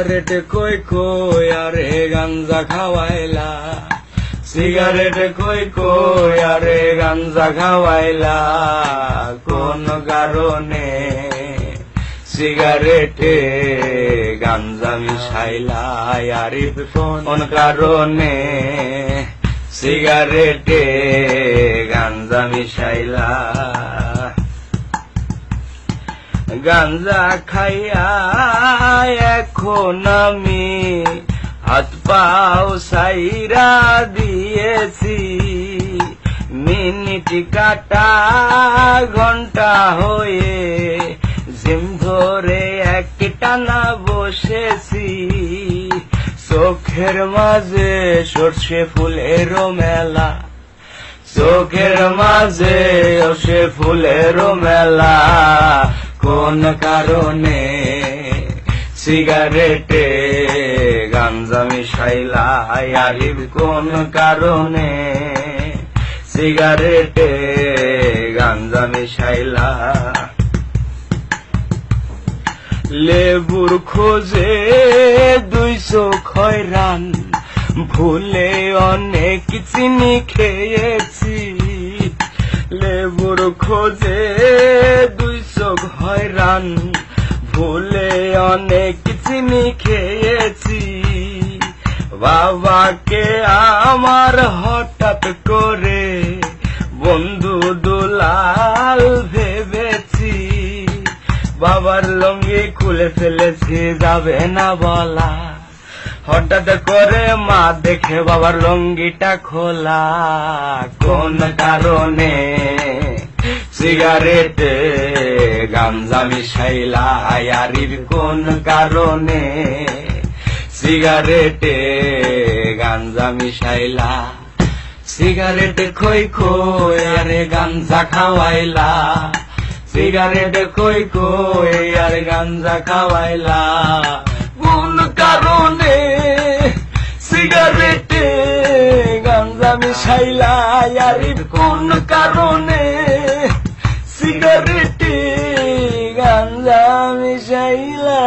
Cigarette কই কই আরে গাঞ্জা খাওয়াইলা, সিগারেট কই কই আরে গাঞ্জা খাওয়াইলা, কোন কারণে সিগারেটে গাঞ্জা মিশাইলা, আরিফ কোন কারণে সিগারেটে গাঞ্জা মিশাইলা। গাঞ্জা খাইয়া এখন আমি হাত পাও সাইরা দিয়েছি, মিনিট কাটা ঘন্টা হয়ে জিম ধরে এক টানা বসেছি, চোখের মাঝে সর্ষে ফুলেরও মেলা, চোখের মাঝে সর্ষে ফুলেরও মেলা, কোন কারণে সিগারেটে গাঞ্জা মিশাইলা, আরিফ কোন কারণে সিগারেটে গাঞ্জা মিশাইলা। লেবুর খোঁজে 200 খয়রান, ভুলে অনেক চিনি খেয়েছি, লেবুর খোঁজে 200 খয়রান, ভুলে অনেক চিনি খেয়েছি, বাবাকে আমার হঠাৎ করে বন্ধু দুলাল ভেবেছি, বাবার লুঙ্গি খুলে ফেলেছি যাবে না বলা, হঠাৎ করে মা দেখে বাবার লুঙ্গিটা খোলা, কোন কারণে সিগারেটে গাঞ্জা মিশাইলা, আরিফ কোন কারণে সিগারেটে গাঞ্জা মিশাইলা। সিগারেট খই খই আরে গাঞ্জা খাওয়াইলা, সিগারেট খই খই আর গাঞ্জা খাওয়াইলা, কোন কারণে সিগারেটে গাঞ্জা মিশাইলা, আরিফ কোন কারণে সিগারেটে গাঞ্জা মিশাইলা।